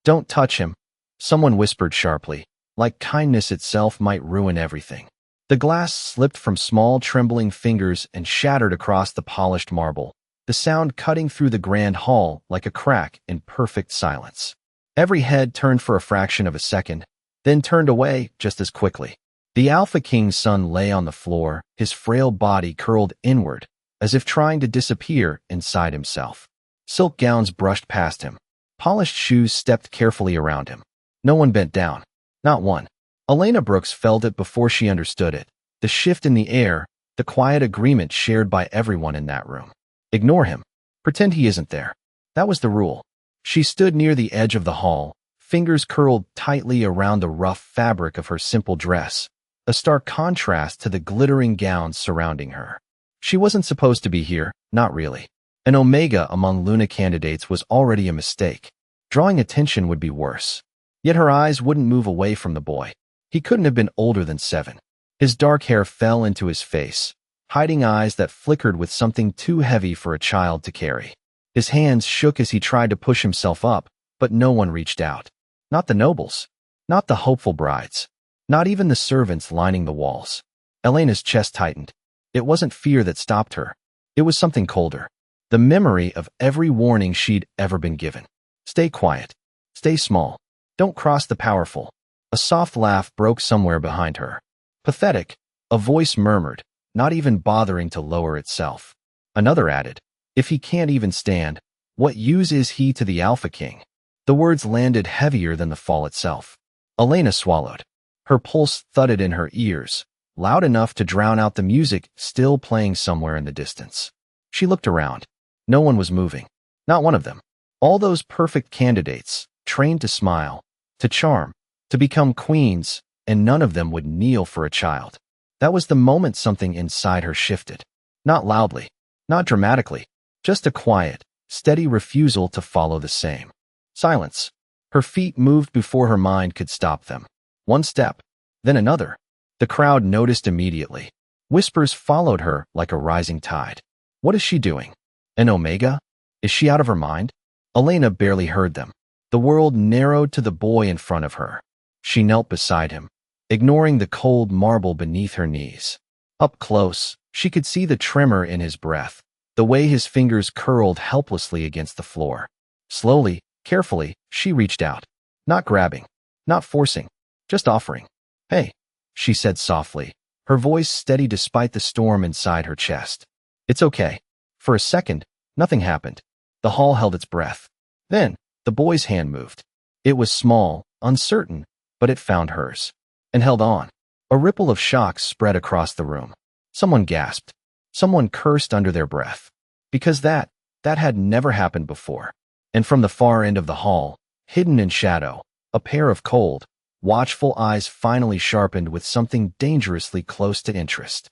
Don't touch him, someone whispered sharply, like kindness itself might ruin everything. The glass slipped from small trembling fingers and shattered across the polished marble, the sound cutting through the grand hall like a crack in perfect silence. Every head turned for a fraction of a second, then turned away just as quickly. The Alpha King's son lay on the floor, his frail body curled inward, as if trying to disappear inside himself. Silk gowns brushed past him. Polished shoes stepped carefully around him. No one bent down. Not one. Elena Brooks felt it before she understood it. The shift in the air, the quiet agreement shared by everyone in that room. Ignore him. Pretend he isn't there. That was the rule. She stood near the edge of the hall, fingers curled tightly around the rough fabric of her simple dress, a stark contrast to the glittering gowns surrounding her. She wasn't supposed to be here, not really. An Omega among Luna candidates was already a mistake. Drawing attention would be worse. Yet her eyes wouldn't move away from the boy. He couldn't have been older than 7. His dark hair fell into his face, hiding eyes that flickered with something too heavy for a child to carry. His hands shook as he tried to push himself up, but no one reached out. Not the nobles. Not the hopeful brides. Not even the servants lining the walls. Elena's chest tightened. It wasn't fear that stopped her. It was something colder. The memory of every warning she'd ever been given. Stay quiet. Stay small. Don't cross the powerful. A soft laugh broke somewhere behind her. Pathetic, a voice murmured, not even bothering to lower itself. Another added, if he can't even stand, what use is he to the Alpha King? The words landed heavier than the fall itself. Elena swallowed. Her pulse thudded in her ears, loud enough to drown out the music still playing somewhere in the distance. She looked around. No one was moving. Not one of them. All those perfect candidates, trained to smile, to charm, to become queens, and none of them would kneel for a child. That was the moment something inside her shifted. Not loudly, not dramatically, just a quiet, steady refusal to follow the same. Silence. Her feet moved before her mind could stop them. One step, then another. The crowd noticed immediately. Whispers followed her like a rising tide. What is she doing? An Omega? Is she out of her mind? Elena barely heard them. The world narrowed to the boy in front of her. She knelt beside him, ignoring the cold marble beneath her knees. Up close, she could see the tremor in his breath, the way his fingers curled helplessly against the floor. Slowly, carefully, she reached out. Not grabbing, not forcing, just offering. Hey, she said softly, her voice steady despite the storm inside her chest. It's okay. For a second, nothing happened. The hall held its breath. Then, the boy's hand moved. It was small, uncertain, but it found hers. And held on. A ripple of shock spread across the room. Someone gasped. Someone cursed under their breath. Because that had never happened before. And from the far end of the hall, hidden in shadow, a pair of cold, watchful eyes finally sharpened with something dangerously close to interest.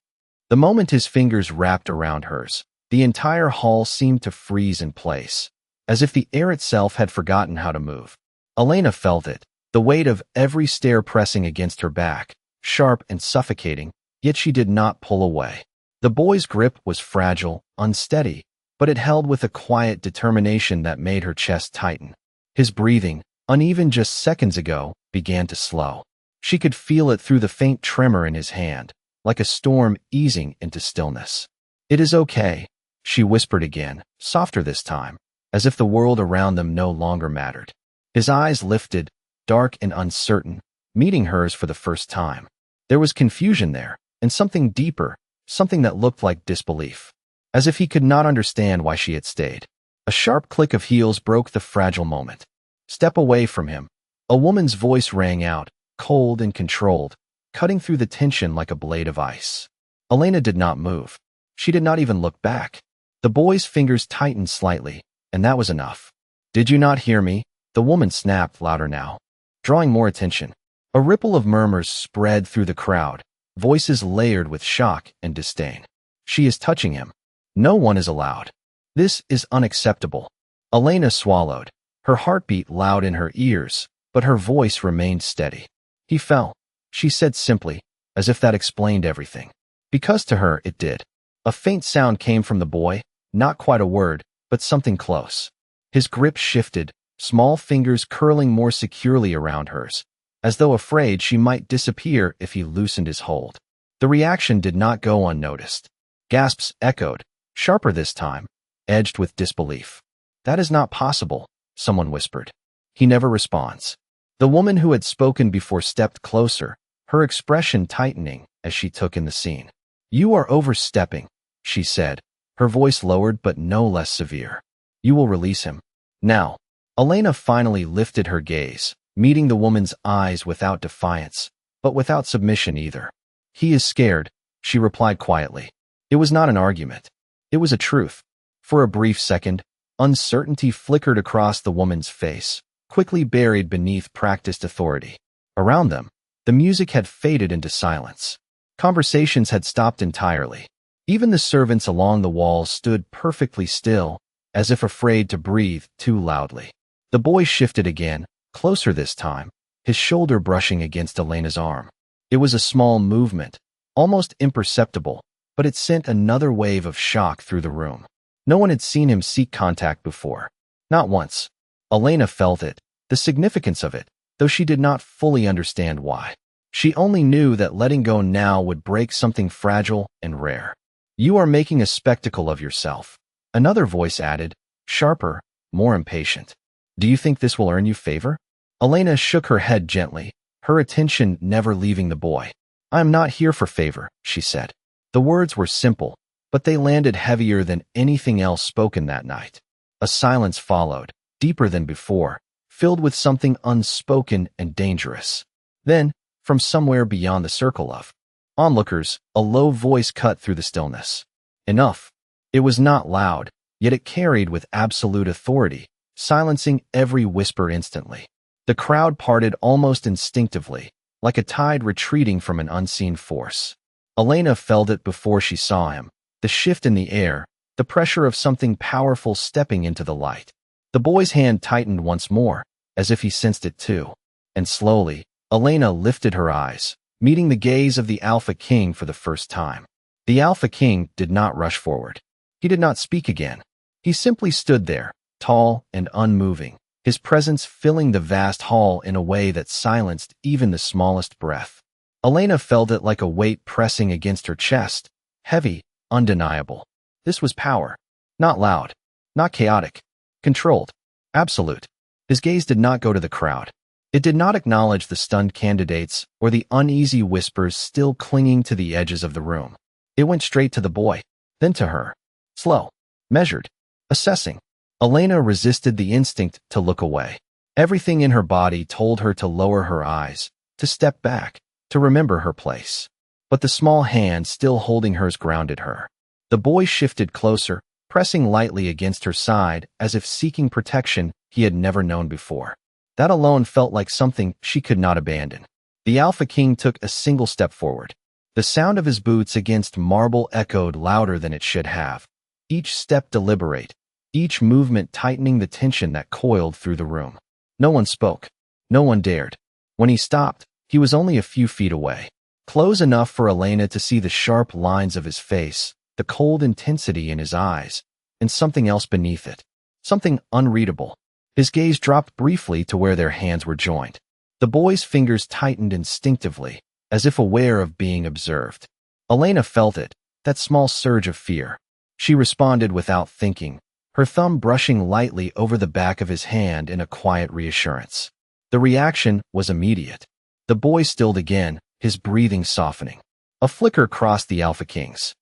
The moment his fingers wrapped around hers, the entire hall seemed to freeze in place, as if the air itself had forgotten how to move. Elena felt it, the weight of every stare pressing against her back, sharp and suffocating, yet she did not pull away. The boy's grip was fragile, unsteady, but it held with a quiet determination that made her chest tighten. His breathing, uneven just seconds ago, began to slow. She could feel it through the faint tremor in his hand, like a storm easing into stillness. It is okay, she whispered again, softer this time, as if the world around them no longer mattered. His eyes lifted, dark and uncertain, meeting hers for the first time. There was confusion there, and something deeper, something that looked like disbelief. As if he could not understand why she had stayed. A sharp click of heels broke the fragile moment. Step away from him. A woman's voice rang out, cold and controlled, cutting through the tension like a blade of ice. Elena did not move. She did not even look back. The boy's fingers tightened slightly, and that was enough. Did you not hear me? The woman snapped louder now, drawing more attention. A ripple of murmurs spread through the crowd, voices layered with shock and disdain. She is touching him. No one is allowed. This is unacceptable. Elena swallowed, her heartbeat loud in her ears, but her voice remained steady. He fell, she said simply, as if that explained everything. Because to her it did. A faint sound came from the boy, not quite a word, but something close. His grip shifted, small fingers curling more securely around hers, as though afraid she might disappear if he loosened his hold. The reaction did not go unnoticed. Gasps echoed, sharper this time, edged with disbelief. "That is not possible," someone whispered. He never responds. The woman who had spoken before stepped closer, her expression tightening as she took in the scene. "You are overstepping," she said, her voice lowered but no less severe. "You will release him. Now." Elena finally lifted her gaze, meeting the woman's eyes without defiance, but without submission either. "He is scared," she replied quietly. It was not an argument. It was a truth. For a brief second, uncertainty flickered across the woman's face, quickly buried beneath practiced authority. Around them, the music had faded into silence. Conversations had stopped entirely. Even the servants along the walls stood perfectly still, as if afraid to breathe too loudly. The boy shifted again, closer this time, his shoulder brushing against Elena's arm. It was a small movement, almost imperceptible, but it sent another wave of shock through the room. No one had seen him seek contact before. Not once. Elena felt it, the significance of it, though she did not fully understand why. She only knew that letting go now would break something fragile and rare. "You are making a spectacle of yourself," another voice added, sharper, more impatient. "Do you think this will earn you favor?" Elena shook her head gently, her attention never leaving the boy. "I am not here for favor," she said. The words were simple, but they landed heavier than anything else spoken that night. A silence followed, deeper than before, filled with something unspoken and dangerous. Then, from somewhere beyond the circle of onlookers, a low voice cut through the stillness. "Enough." It was not loud, yet it carried with absolute authority, silencing every whisper instantly. The crowd parted almost instinctively, like a tide retreating from an unseen force. Elena felt it before she saw him, the shift in the air, the pressure of something powerful stepping into the light. The boy's hand tightened once more, as if he sensed it too. And slowly, Elena lifted her eyes, meeting the gaze of the Alpha King for the first time. The Alpha King did not rush forward. He did not speak again. He simply stood there, tall and unmoving, his presence filling the vast hall in a way that silenced even the smallest breath. Elena felt it like a weight pressing against her chest, heavy, undeniable. This was power. Not loud, not chaotic, controlled, absolute. His gaze did not go to the crowd. It did not acknowledge the stunned candidates or the uneasy whispers still clinging to the edges of the room. It went straight to the boy, then to her. Slow, measured, assessing. Elena resisted the instinct to look away. Everything in her body told her to lower her eyes, to step back, to remember her place. But the small hand still holding hers grounded her. The boy shifted closer, pressing lightly against her side as if seeking protection he had never known before. That alone felt like something she could not abandon. The Alpha King took a single step forward. The sound of his boots against marble echoed louder than it should have. Each step deliberate, each movement tightening the tension that coiled through the room. No one spoke. No one dared. When he stopped, he was only a few feet away. Close enough for Elena to see the sharp lines of his face, the cold intensity in his eyes, and something else beneath it. Something unreadable. His gaze dropped briefly to where their hands were joined. The boy's fingers tightened instinctively, as if aware of being observed. Elena felt it, that small surge of fear. She responded without thinking, her thumb brushing lightly over the back of his hand in a quiet reassurance. The reaction was immediate. The boy stilled again, his breathing softening. A flicker crossed the Alpha King's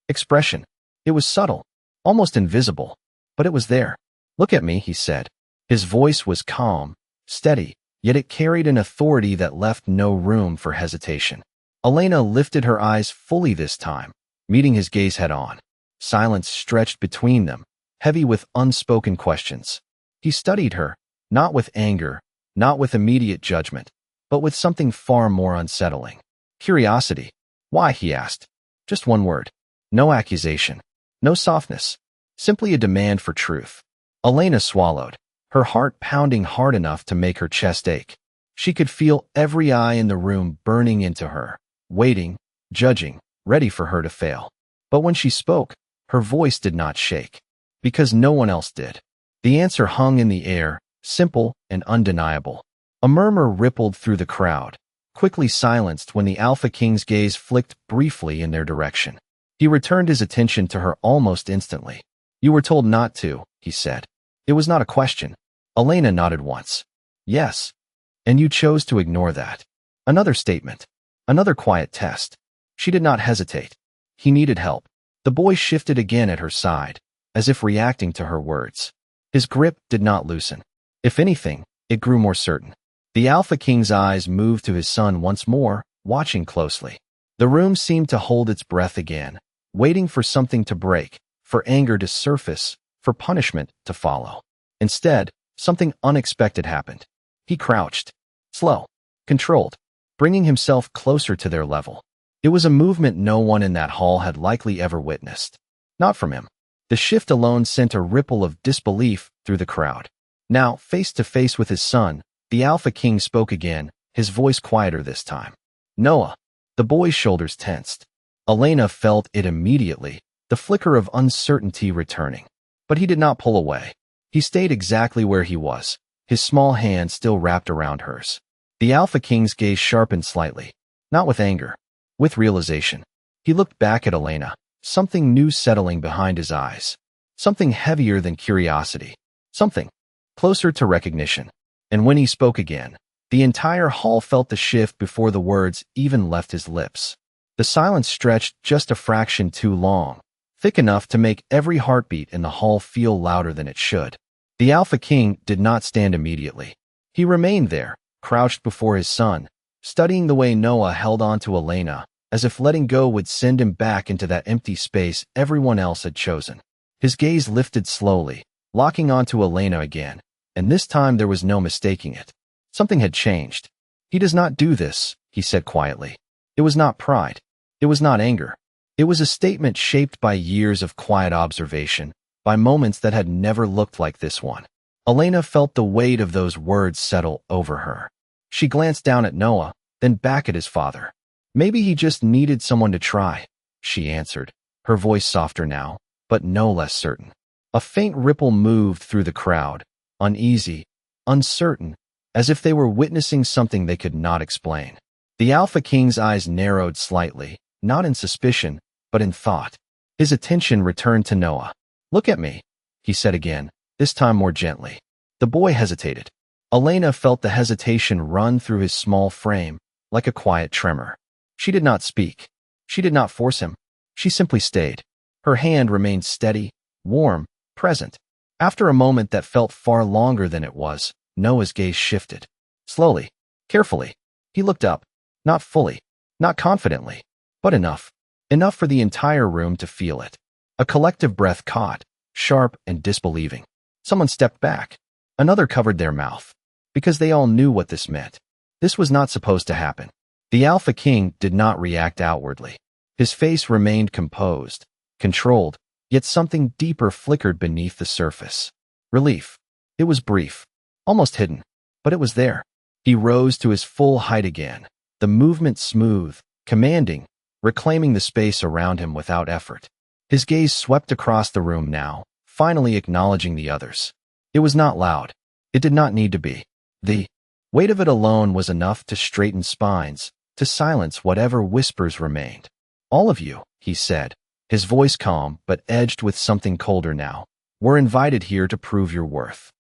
expression. It was subtle, almost invisible, but it was there. "Look at me," he said. His voice was calm, steady, yet it carried an authority that left no room for hesitation. Elena lifted her eyes fully this time, meeting his gaze head-on. Silence stretched between them, heavy with unspoken questions. He studied her, not with anger, not with immediate judgment, but with something far more unsettling. Curiosity. "Why?" he asked. Just one word. No accusation. No softness. Simply a demand for truth. Elena swallowed, her heart pounding hard enough to make her chest ache. She could feel every eye in the room burning into her, waiting, judging, ready for her to fail. But when she spoke, her voice did not shake. Because no one else did. The answer hung in the air, simple and undeniable. A murmur rippled through the crowd, quickly silenced when the Alpha King's gaze flicked briefly in their direction. He returned his attention to her almost instantly. "You were told not to," he said. It was not a question. Elena nodded once. "Yes. And you chose to ignore that." Another statement. Another quiet test. She did not hesitate. He needed help. The boy shifted again at her side, as if reacting to her words. His grip did not loosen. If anything, it grew more certain. The Alpha King's eyes moved to his son once more, watching closely. The room seemed to hold its breath again, waiting for something to break, for anger to surface, for punishment to follow. Instead, something unexpected happened. He crouched, slow, controlled, bringing himself closer to their level. It was a movement no one in that hall had likely ever witnessed. Not from him. The shift alone sent a ripple of disbelief through the crowd. Now, face to face with his son, the Alpha King spoke again, his voice quieter this time. "Noah." The boy's shoulders tensed. Elena felt it immediately, the flicker of uncertainty returning. But he did not pull away. He stayed exactly where he was, his small hand still wrapped around hers. The Alpha King's gaze sharpened slightly, not with anger, with realization. He looked back at Elena, something new settling behind his eyes. Something heavier than curiosity. Something closer to recognition. And when he spoke again, the entire hall felt the shift before the words even left his lips. The silence stretched just a fraction too long, thick enough to make every heartbeat in the hall feel louder than it should. The Alpha King did not stand immediately. He remained there, crouched before his son, studying the way Noah held on to Elena, as if letting go would send him back into that empty space everyone else had chosen. His gaze lifted slowly, locking onto Elena again, and this time there was no mistaking it. Something had changed. "He does not do this," he said quietly. It was not pride. It was not anger. It was a statement shaped by years of quiet observation, by moments that had never looked like this one. Elena felt the weight of those words settle over her. She glanced down at Noah, then back at his father. "Maybe he just needed someone to try," she answered, her voice softer now, but no less certain. A faint ripple moved through the crowd, uneasy, uncertain, as if they were witnessing something they could not explain. The Alpha King's eyes narrowed slightly, not in suspicion, but in thought. His attention returned to Noah. "Look at me," he said again, this time more gently. The boy hesitated. Elena felt the hesitation run through his small frame, like a quiet tremor. She did not speak. She did not force him. She simply stayed. Her hand remained steady, warm, present. After a moment that felt far longer than it was, Noah's gaze shifted. Slowly, carefully, he looked up, not fully, not confidently, but enough. Enough for the entire room to feel it. A collective breath caught, sharp and disbelieving. Someone stepped back. Another covered their mouth. Because they all knew what this meant. This was not supposed to happen. The Alpha King did not react outwardly. His face remained composed, controlled, yet something deeper flickered beneath the surface. Relief. It was brief, almost hidden, but it was there. He rose to his full height again, the movement smooth, commanding, reclaiming the space around him without effort. His gaze swept across the room now, finally acknowledging the others. It was not loud. It did not need to be. The weight of it alone was enough to straighten spines, to silence whatever whispers remained. "All of you," he said, his voice calm but edged with something colder now, "were invited here to prove your worth."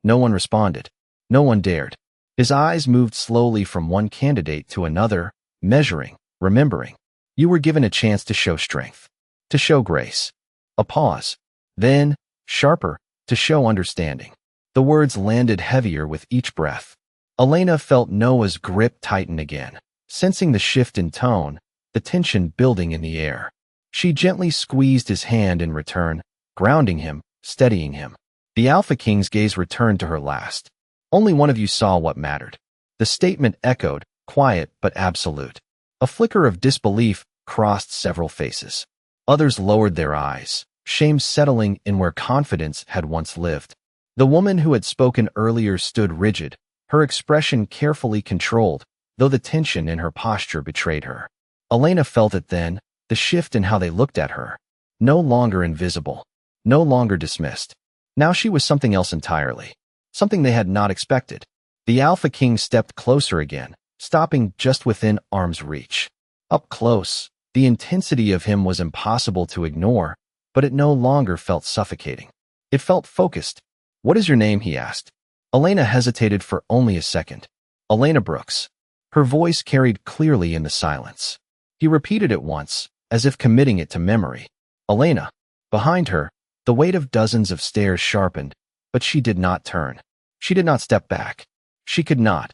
No one responded. No one dared. His eyes moved slowly from one candidate to another, measuring, remembering. You were given a chance to show strength, to show grace. A pause. Then, sharper, to show understanding. The words landed heavier with each breath. Elena felt Noah's grip tighten again, sensing the shift in tone, the tension building in the air. She gently squeezed his hand in return, grounding him, steadying him. The Alpha King's gaze returned to her last. "Only one of you saw what mattered." The statement echoed, quiet but absolute. A flicker of disbelief crossed several faces. Others lowered their eyes, shame settling in where confidence had once lived. The woman who had spoken earlier stood rigid, her expression carefully controlled, though the tension in her posture betrayed her. Elena felt it then, the shift in how they looked at her. No longer invisible, no longer dismissed. Now she was something else entirely. something they had not expected. The Alpha King stepped closer again, stopping just within arm's reach. Up close, the intensity of him was impossible to ignore, but it no longer felt suffocating. It felt focused. "What is your name?" he asked. Elena hesitated for only a second. "Elena Brooks." Her voice carried clearly in the silence. He repeated it once, as if committing it to memory. "Elena." Behind her, the weight of dozens of stairs sharpened, but she did not turn. She did not step back. She could not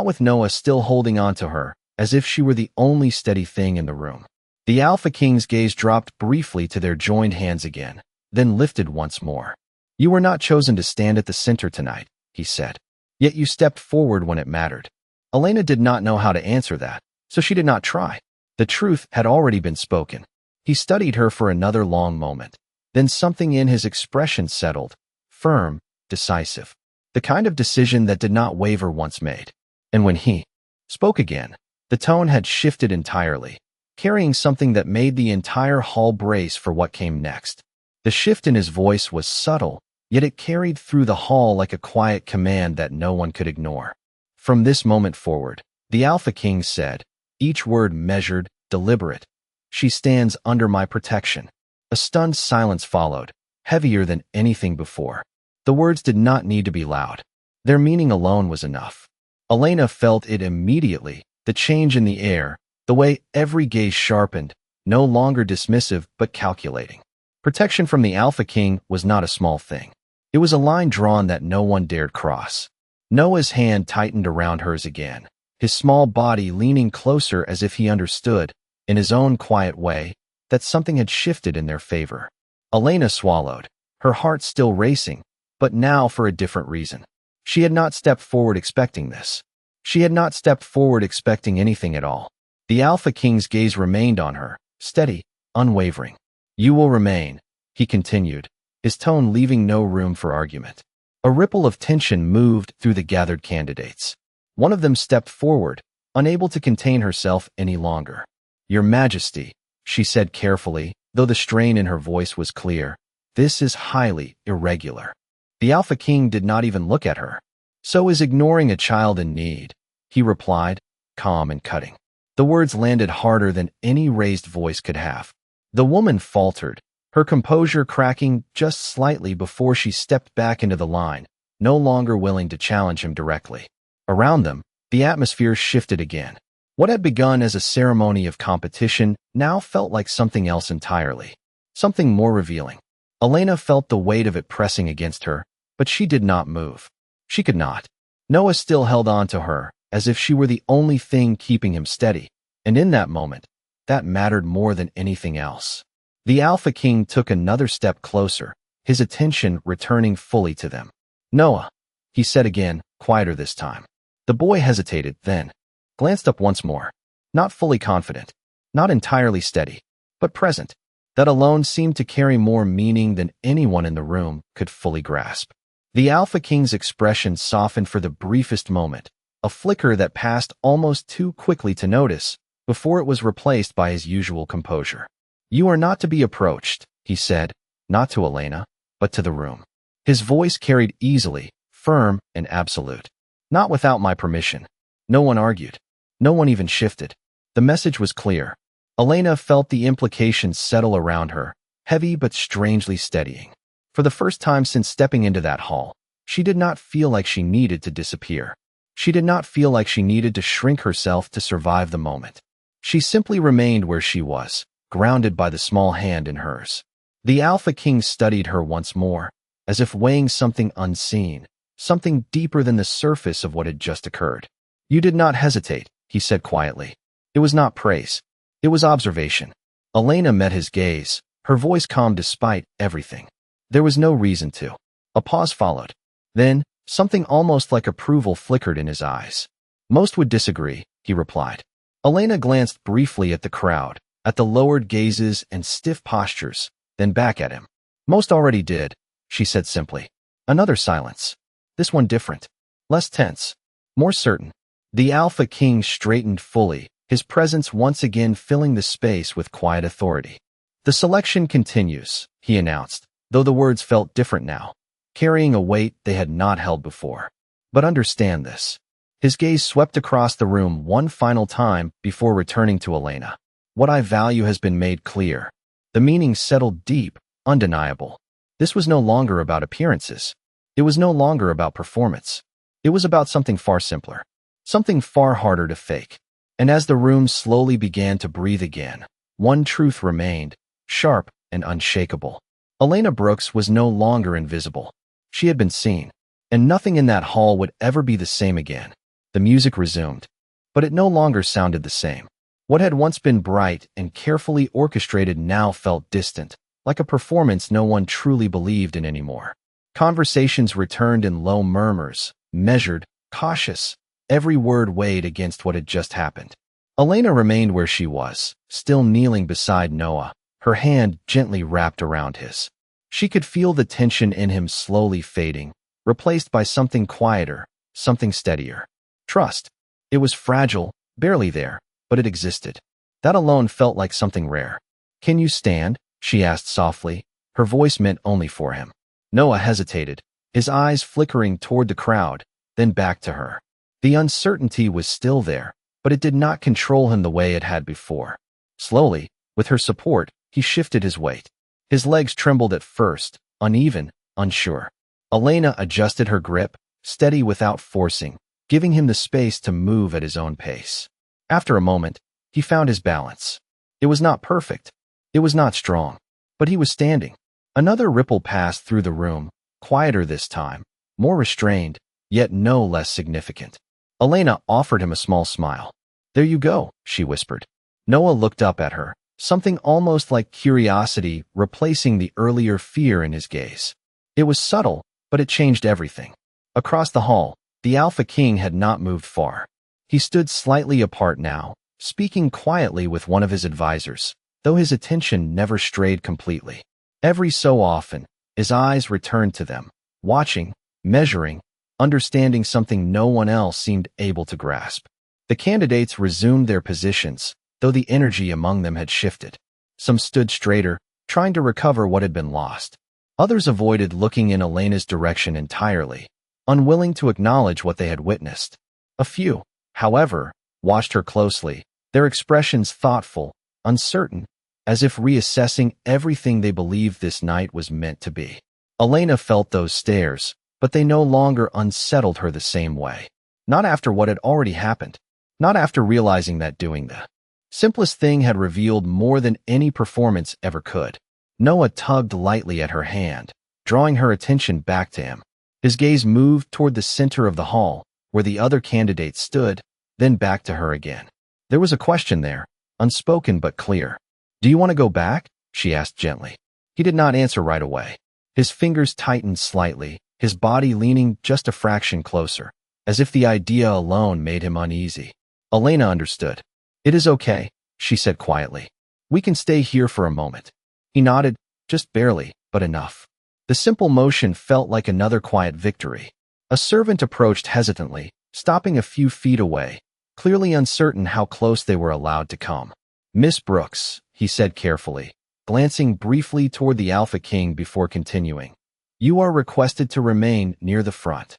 with Noah still holding on to her, as if she were the only steady thing in the room. The Alpha King's gaze dropped briefly to their joined hands again, then lifted once more. "You were not chosen to stand at the center tonight," he said. "Yet you stepped forward when it mattered." Elena did not know how to answer that, so she did not try. The truth had already been spoken. He studied her for another long moment. Then something in his expression settled, firm, decisive. The kind of decision that did not waver once made. And when he spoke again, the tone had shifted entirely, carrying something that made the entire hall brace for what came next. The shift in his voice was subtle, yet it carried through the hall like a quiet command that no one could ignore. "From this moment forward," the Alpha King said, each word measured, deliberate, "she stands under my protection." A stunned silence followed, heavier than anything before. The words did not need to be loud. Their meaning alone was enough. Elena felt it immediately, the change in the air, the way every gaze sharpened, no longer dismissive but calculating. Protection from the Alpha King was not a small thing. It was a line drawn that no one dared cross. Noah's hand tightened around hers again, his small body leaning closer as if he understood, in his own quiet way, that something had shifted in their favor. Elena swallowed, her heart still racing, but now for a different reason. She had not stepped forward expecting this. She had not stepped forward expecting anything at all. The Alpha King's gaze remained on her, steady, unwavering. "You will remain," he continued, his tone leaving no room for argument. A ripple of tension moved through the gathered candidates. One of them stepped forward, unable to contain herself any longer. "Your Majesty," she said carefully, though the strain in her voice was clear, "this is highly irregular." The Alpha King did not even look at her. "So is ignoring a child in need," he replied, calm and cutting. The words landed harder than any raised voice could have. The woman faltered, her composure cracking just slightly before she stepped back into the line, no longer willing to challenge him directly. Around them, the atmosphere shifted again. What had begun as a ceremony of competition now felt like something else entirely, something more revealing. Elena felt the weight of it pressing against her, but she did not move. She could not. Noah still held on to her, as if she were the only thing keeping him steady, and in that moment, that mattered more than anything else. The Alpha King took another step closer, his attention returning fully to them. "Noah," he said again, quieter this time. The boy hesitated, then glanced up once more, not fully confident, not entirely steady, but present. That alone seemed to carry more meaning than anyone in the room could fully grasp. The Alpha King's expression softened for the briefest moment, a flicker that passed almost too quickly to notice, before it was replaced by his usual composure. "You are not to be approached," he said, not to Elena, but to the room. His voice carried easily, firm and absolute. "Not without my permission." No one argued. No one even shifted. The message was clear. Elena felt the implications settle around her, heavy but strangely steadying. For the first time since stepping into that hall, she did not feel like she needed to disappear. She did not feel like she needed to shrink herself to survive the moment. She simply remained where she was, grounded by the small hand in hers. The Alpha King studied her once more, as if weighing something unseen, something deeper than the surface of what had just occurred. "You did not hesitate," he said quietly. It was not praise. It was observation. Elena met his gaze, her voice calm despite everything. There was no reason to. A pause followed. Then, something almost like approval flickered in his eyes. "Most would disagree," he replied. Elena glanced briefly at the crowd, at the lowered gazes and stiff postures, then back at him. "Most already did," she said simply. Another silence. This one different. Less tense. More certain. The Alpha King straightened fully, his presence once again filling the space with quiet authority. "The selection continues," he announced, though the words felt different now. carrying a weight they had not held before. But understand this. His gaze swept across the room one final time before returning to Elena. What I value has been made clear. The meaning settled deep, undeniable. This was no longer about appearances. It was no longer about performance. It was about something far simpler. Something far harder to fake. And as the room slowly began to breathe again, one truth remained, sharp and unshakable. Elena Brooks was no longer invisible. She had been seen, and nothing in that hall would ever be the same again. The music resumed, but it no longer sounded the same. What had once been bright and carefully orchestrated now felt distant, like a performance no one truly believed in anymore. Conversations returned in low murmurs, measured, cautious, every word weighed against what had just happened. Elena remained where she was, still kneeling beside Noah, her hand gently wrapped around his. She could feel the tension in him slowly fading, replaced by something quieter, something steadier. Trust. It was fragile, barely there, but it existed. That alone felt like something rare. "Can you stand?" she asked softly, her voice meant only for him. Noah hesitated, his eyes flickering toward the crowd, then back to her. The uncertainty was still there, but it did not control him the way it had before. Slowly, with her support, he shifted his weight. His legs trembled at first, uneven, unsure. Elena adjusted her grip, steady without forcing, giving him the space to move at his own pace. After a moment, he found his balance. It was not perfect. It was not strong. But he was standing. Another ripple passed through the room, quieter this time, more restrained, yet no less significant. Elena offered him a small smile. "There you go," she whispered. Noah looked up at her, something almost like curiosity replacing the earlier fear in his gaze. It was subtle, but it changed everything. Across the hall, the Alpha King had not moved far. He stood slightly apart now, speaking quietly with one of his advisors, though his attention never strayed completely. Every so often, his eyes returned to them, watching, measuring, understanding something no one else seemed able to grasp. The candidates resumed their positions, though the energy among them had shifted. Some stood straighter, trying to recover what had been lost. Others avoided looking in Elena's direction entirely, unwilling to acknowledge what they had witnessed. A few, however, watched her closely, their expressions thoughtful, uncertain, as if reassessing everything they believed this night was meant to be. Elena felt those stares, but they no longer unsettled her the same way. Not after what had already happened. Not after realizing that doing the simplest thing had revealed more than any performance ever could. Noah tugged lightly at her hand, drawing her attention back to him. His gaze moved toward the center of the hall, where the other candidates stood, then back to her again. There was a question there, unspoken but clear. "Do you want to go back?" she asked gently. He did not answer right away. His fingers tightened slightly, his body leaning just a fraction closer, as if the idea alone made him uneasy. Elena understood. "It is okay," she said quietly. "We can stay here for a moment." He nodded, just barely, but enough. The simple motion felt like another quiet victory. A servant approached hesitantly, stopping a few feet away, clearly uncertain how close they were allowed to come. "Miss Brooks," he said carefully, glancing briefly toward the Alpha King before continuing. "You are requested to remain near the front."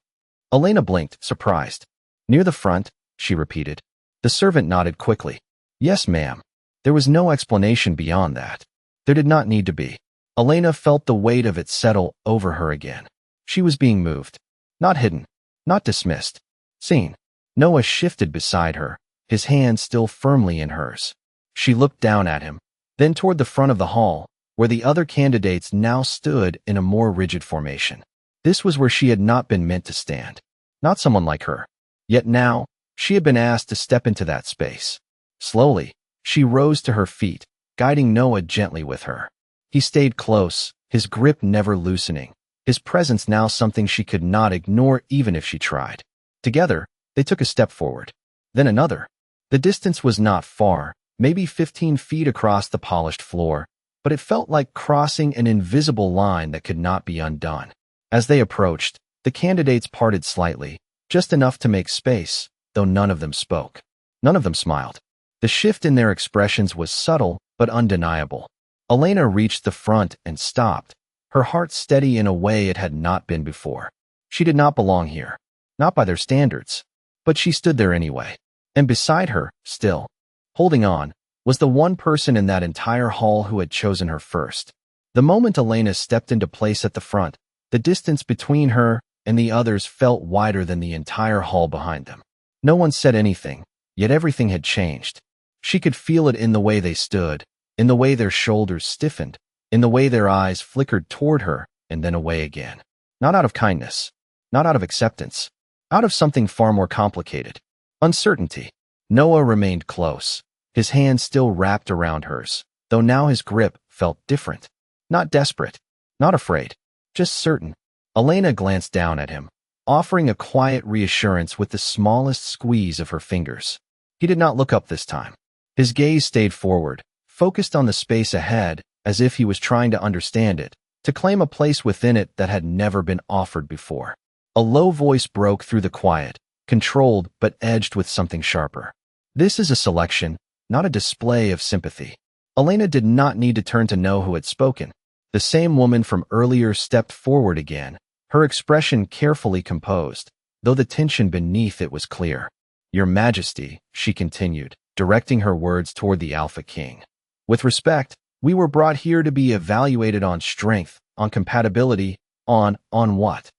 Elena blinked, surprised. "Near the front?" she repeated. The servant nodded quickly. "Yes, ma'am." There was no explanation beyond that. There did not need to be. Elena felt the weight of it settle over her again. She was being moved. Not hidden. Not dismissed. Seen. Noah shifted beside her, his hand still firmly in hers. She looked down at him, then toward the front of the hall, where the other candidates now stood in a more rigid formation. This was where she had not been meant to stand. Not someone like her. Yet now, she had been asked to step into that space. Slowly, she rose to her feet, guiding Noah gently with her. He stayed close, his grip never loosening, his presence now something she could not ignore even if she tried. Together, they took a step forward. Then another. The distance was not far, maybe 15 feet across the polished floor, but it felt like crossing an invisible line that could not be undone. As they approached, the candidates parted slightly, just enough to make space, though none of them spoke. None of them smiled. The shift in their expressions was subtle but undeniable. Elena reached the front and stopped, her heart steady in a way it had not been before. She did not belong here, not by their standards, but she stood there anyway. And beside her, still, holding on, was the one person in that entire hall who had chosen her first. The moment Elena stepped into place at the front, the distance between her and the others felt wider than the entire hall behind them. No one said anything, yet everything had changed. She could feel it in the way they stood, in the way their shoulders stiffened, in the way their eyes flickered toward her and then away again. Not out of kindness, not out of acceptance, out of something far more complicated. Uncertainty. Noah remained close, his hand still wrapped around hers, though now his grip felt different. Not desperate, not afraid, just certain. Elena glanced down at him, offering a quiet reassurance with the smallest squeeze of her fingers. He did not look up this time. His gaze stayed forward, focused on the space ahead, as if he was trying to understand it, to claim a place within it that had never been offered before. A low voice broke through the quiet, controlled but edged with something sharper. This is a selection, not a display of sympathy. Elena did not need to turn to know who had spoken. The same woman from earlier stepped forward again, her expression carefully composed, though the tension beneath it was clear. "Your Majesty," she continued, directing her words toward the Alpha King. "With respect, we were brought here to be evaluated on strength, on compatibility, on what?"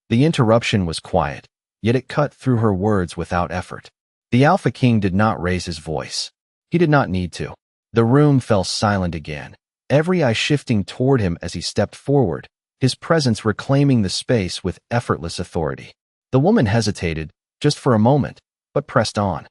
The interruption was quiet, yet it cut through her words without effort. The Alpha King did not raise his voice. He did not need to. The room fell silent again, every eye shifting toward him as he stepped forward, his presence reclaiming the space with effortless authority. The woman hesitated, just for a moment, but pressed on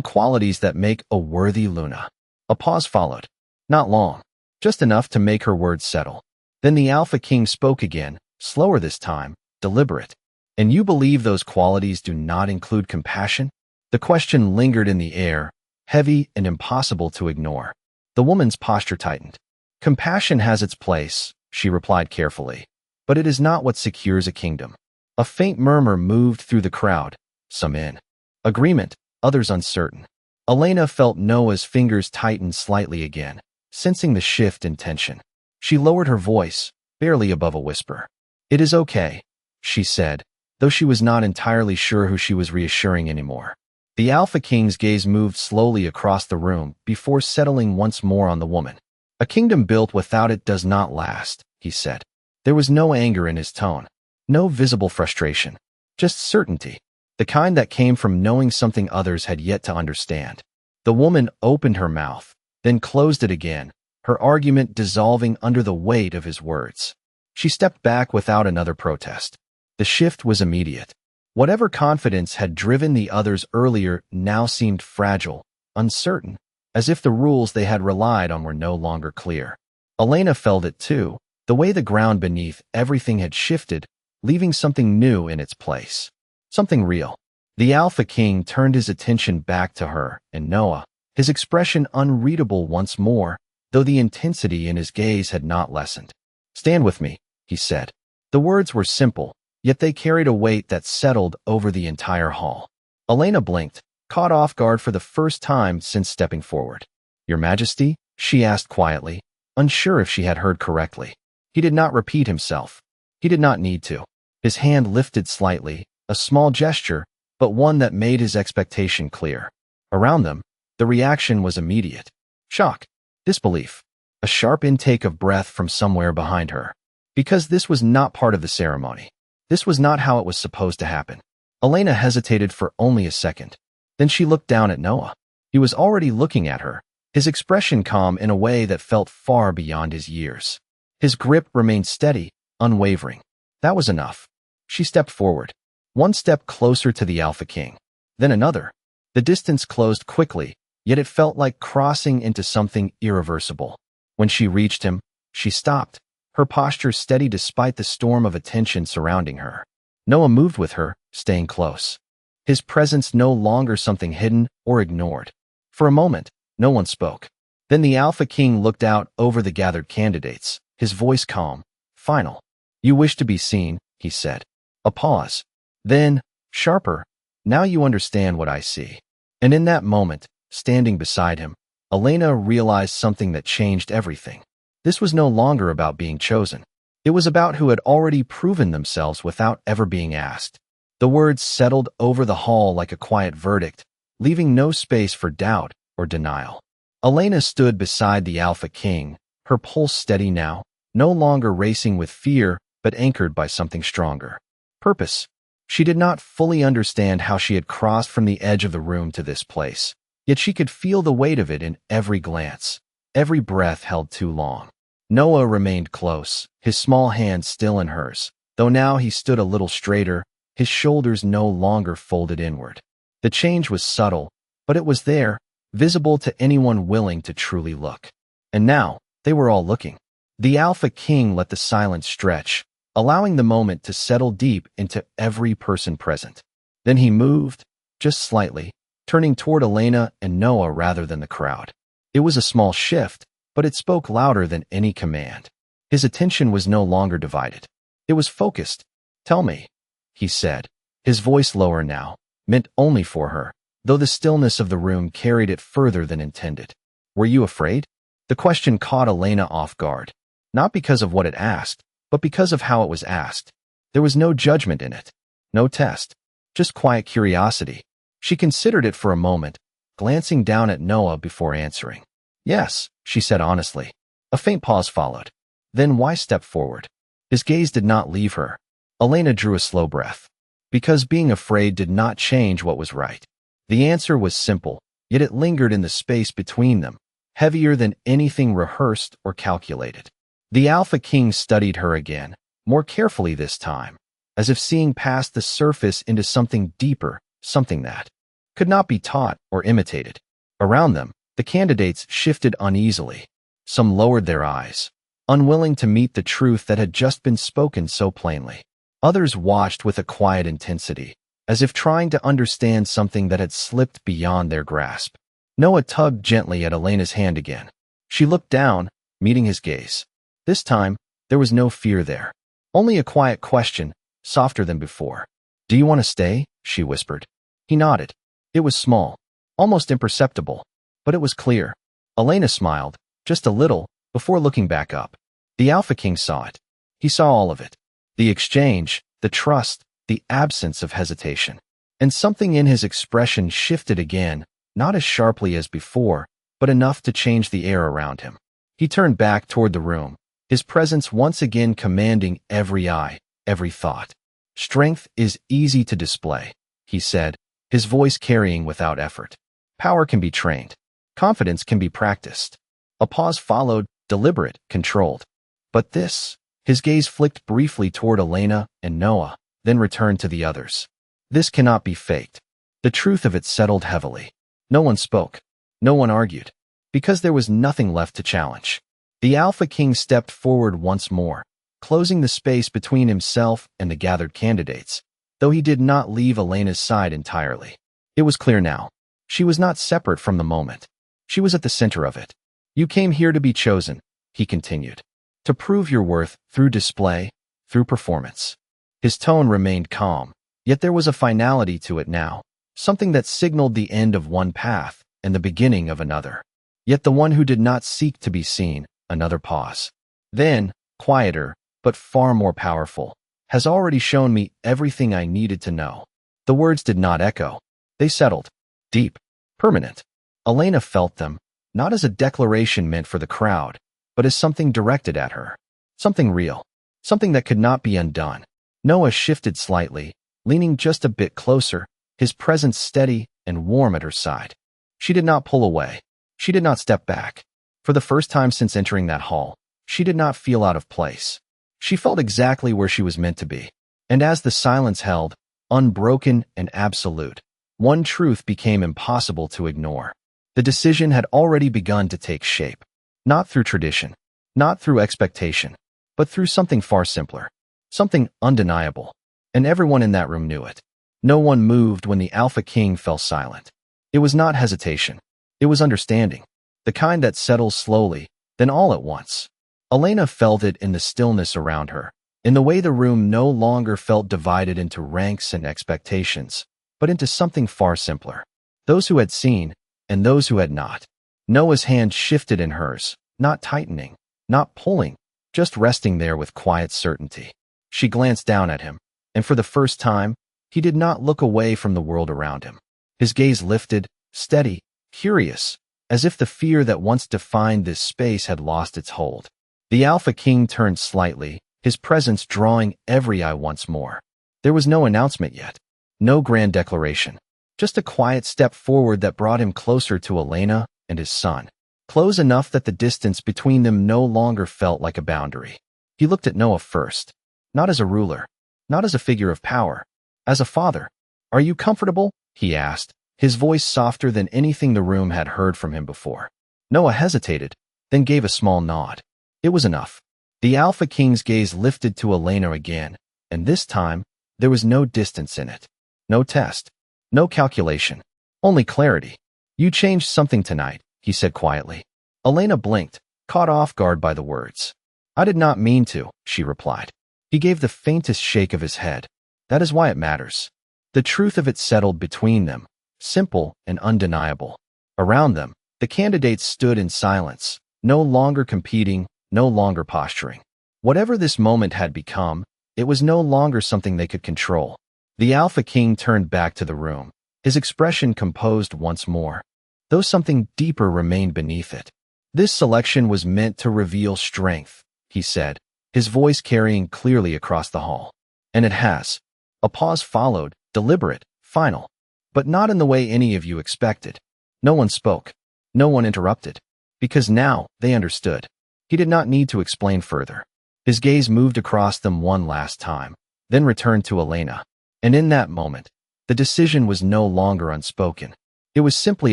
qualities that make a worthy Luna. A pause followed. Not long, just enough to make her words settle. Then the Alpha King spoke again, slower this time, deliberate. "And you believe those qualities do not include compassion?" The question lingered in the air, heavy and impossible to ignore. The woman's posture tightened. "Compassion has its place," she replied carefully, "but it is not what secures a kingdom." A faint murmur moved through the crowd, some in agreement, others uncertain. Elena felt Noah's fingers tighten slightly again, sensing the shift in tension. She lowered her voice, barely above a whisper. "It is okay," she said, though she was not entirely sure who she was reassuring anymore. The Alpha King's gaze moved slowly across the room before settling once more on the woman. "A kingdom built without it does not last," he said. There was no anger in his tone, no visible frustration, just certainty, the kind that came from knowing something others had yet to understand. The woman opened her mouth, then closed it again, her argument dissolving under the weight of his words. She stepped back without another protest. The shift was immediate. Whatever confidence had driven the others earlier now seemed fragile, uncertain, as if the rules they had relied on were no longer clear. Elena felt it too, the way the ground beneath everything had shifted, leaving something new in its place. Something real. The Alpha King turned his attention back to her and Noah, his expression unreadable once more, though the intensity in his gaze had not lessened. "Stand with me," he said. The words were simple, yet they carried a weight that settled over the entire hall. Elena blinked, caught off guard for the first time since stepping forward. "Your Majesty?" she asked quietly, unsure if she had heard correctly. He did not repeat himself. He did not need to. His hand lifted slightly, a small gesture, but one that made his expectation clear. Around them, the reaction was immediate. Shock, disbelief, a sharp intake of breath from somewhere behind her. Because this was not part of the ceremony. This was not how it was supposed to happen. Elena hesitated for only a second. Then she looked down at Noah. He was already looking at her, his expression calm in a way that felt far beyond his years. His grip remained steady, unwavering. That was enough. She stepped forward, one step closer to the Alpha King. Then another. The distance closed quickly, yet it felt like crossing into something irreversible. When she reached him, she stopped, her posture steady despite the storm of attention surrounding her. Noah moved with her, staying close. His presence no longer something hidden or ignored. For a moment, no one spoke. Then the Alpha King looked out over the gathered candidates, his voice calm, final. "You wish to be seen," he said. A pause. Then, sharper, "Now you understand what I see." And in that moment, standing beside him, Elena realized something that changed everything. This was no longer about being chosen. It was about who had already proven themselves without ever being asked. The words settled over the hall like a quiet verdict, leaving no space for doubt or denial. Elena stood beside the Alpha King, her pulse steady now, no longer racing with fear, but anchored by something stronger. Purpose. She did not fully understand how she had crossed from the edge of the room to this place, yet she could feel the weight of it in every glance, every breath held too long. Noah remained close, his small hand still in hers, though now he stood a little straighter, his shoulders no longer folded inward. The change was subtle, but it was there, visible to anyone willing to truly look. And now, they were all looking. The Alpha King let the silence stretch, allowing the moment to settle deep into every person present. Then he moved, just slightly, turning toward Elena and Noah rather than the crowd. It was a small shift, but it spoke louder than any command. His attention was no longer divided. It was focused. "Tell me," he said, his voice lower now, meant only for her, though the stillness of the room carried it further than intended. "Were you afraid?" The question caught Elena off guard, not because of what it asked, but because of how it was asked. There was no judgment in it, no test, just quiet curiosity. She considered it for a moment, glancing down at Noah before answering. "Yes," she said honestly. A faint pause followed. "Then why step forward?" His gaze did not leave her. Elena drew a slow breath. Because being afraid did not change what was right. The answer was simple, yet it lingered in the space between them, heavier than anything rehearsed or calculated. The Alpha King studied her again, more carefully this time, as if seeing past the surface into something deeper, something that could not be taught or imitated. Around them, the candidates shifted uneasily. Some lowered their eyes, unwilling to meet the truth that had just been spoken so plainly. Others watched with a quiet intensity, as if trying to understand something that had slipped beyond their grasp. Noah tugged gently at Elena's hand again. She looked down, meeting his gaze. This time, there was no fear there. Only a quiet question, softer than before. "Do you want to stay?" she whispered. He nodded. It was small, almost imperceptible, but it was clear. Elena smiled, just a little, before looking back up. The Alpha King saw it. He saw all of it. The exchange, the trust, the absence of hesitation. And something in his expression shifted again, not as sharply as before, but enough to change the air around him. He turned back toward the room, his presence once again commanding every eye, every thought. "Strength is easy to display," he said, his voice carrying without effort. "Power can be trained. Confidence can be practiced." A pause followed, deliberate, controlled. But this, his gaze flicked briefly toward Elena and Noah, then returned to the others. "This cannot be faked." The truth of it settled heavily. No one spoke. No one argued. Because there was nothing left to challenge. The Alpha King stepped forward once more, closing the space between himself and the gathered candidates, though he did not leave Elena's side entirely. It was clear now. She was not separate from the moment. She was at the center of it. "You came here to be chosen," he continued. "To prove your worth through display, through performance." His tone remained calm, yet there was a finality to it now, something that signaled the end of one path and the beginning of another. Yet the one who did not seek to be seen, another pause. Then, quieter, but far more powerful, "has already shown me everything I needed to know." The words did not echo. They settled. Deep. Permanent. Elena felt them, not as a declaration meant for the crowd, but as something directed at her. Something real. Something that could not be undone. Noah shifted slightly, leaning just a bit closer, his presence steady and warm at her side. She did not pull away. She did not step back. For the first time since entering that hall, she did not feel out of place. She felt exactly where she was meant to be. And as the silence held, unbroken and absolute, one truth became impossible to ignore. The decision had already begun to take shape. Not through tradition, not through expectation, but through something far simpler. Something undeniable. And everyone in that room knew it. No one moved when the Alpha King fell silent. It was not hesitation. It was understanding. The kind that settles slowly, then all at once. Elena felt it in the stillness around her, in the way the room no longer felt divided into ranks and expectations, but into something far simpler. Those who had seen, and those who had not. Noah's hand shifted in hers, not tightening, not pulling, just resting there with quiet certainty. She glanced down at him, and for the first time, he did not look away from the world around him. His gaze lifted, steady, curious, as if the fear that once defined this space had lost its hold. The Alpha King turned slightly, his presence drawing every eye once more. There was no announcement yet, no grand declaration, just a quiet step forward that brought him closer to Elena and his son, close enough that the distance between them no longer felt like a boundary. He looked at Noah first, not as a ruler, not as a figure of power, as a father. "Are you comfortable?" he asked, his voice softer than anything the room had heard from him before. Noah hesitated, then gave a small nod. It was enough. The Alpha King's gaze lifted to Elena again, and this time, there was no distance in it. No test. No calculation. Only clarity. "You changed something tonight," he said quietly. Elena blinked, caught off guard by the words. "I did not mean to," she replied. He gave the faintest shake of his head. "That is why it matters." The truth of it settled between them, simple and undeniable. Around them, the candidates stood in silence, no longer competing, no longer posturing. Whatever this moment had become, it was no longer something they could control. The Alpha King turned back to the room, his expression composed once more, though something deeper remained beneath it. "This selection was meant to reveal strength," he said, his voice carrying clearly across the hall. "And it has." A pause followed, deliberate, final, but not in the way any of you expected. No one spoke. No one interrupted. Because now, they understood. He did not need to explain further. His gaze moved across them one last time, then returned to Elena. And in that moment, the decision was no longer unspoken. It was simply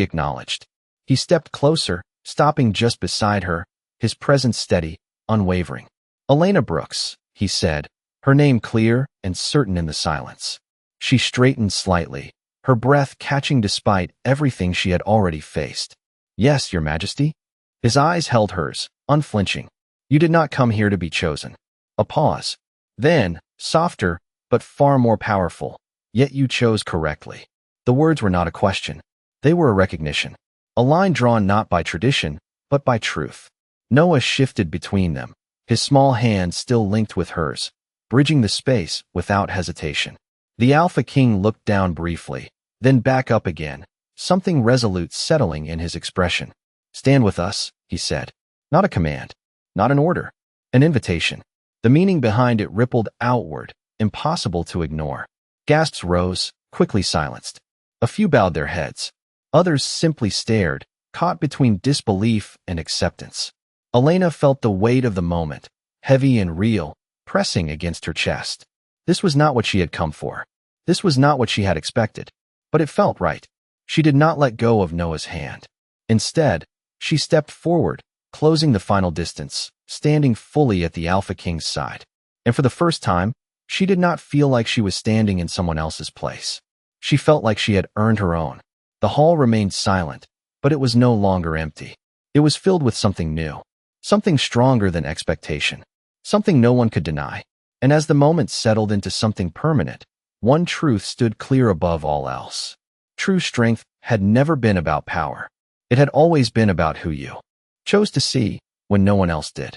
acknowledged. He stepped closer, stopping just beside her, his presence steady, unwavering. "Elena Brooks," he said, her name clear and certain in the silence. She straightened slightly, her breath catching despite everything she had already faced. "Yes, Your Majesty." His eyes held hers, unflinching. "You did not come here to be chosen." A pause. Then, softer, but far more powerful. "Yet you chose correctly." The words were not a question. They were a recognition. A line drawn not by tradition, but by truth. Noah shifted between them, his small hand still linked with hers, bridging the space without hesitation. The Alpha King looked down briefly, then back up again, something resolute settling in his expression. "Stand with us," he said. Not a command, not an order, an invitation. The meaning behind it rippled outward, impossible to ignore. Gasps rose, quickly silenced. A few bowed their heads. Others simply stared, caught between disbelief and acceptance. Elena felt the weight of the moment, heavy and real, pressing against her chest. This was not what she had come for. This was not what she had expected. But it felt right. She did not let go of Noah's hand. Instead, she stepped forward, closing the final distance, standing fully at the Alpha King's side. And for the first time, she did not feel like she was standing in someone else's place. She felt like she had earned her own. The hall remained silent, but it was no longer empty. It was filled with something new, something stronger than expectation, something no one could deny. And as the moment settled into something permanent, one truth stood clear above all else. True strength had never been about power. It had always been about who you chose to see when no one else did.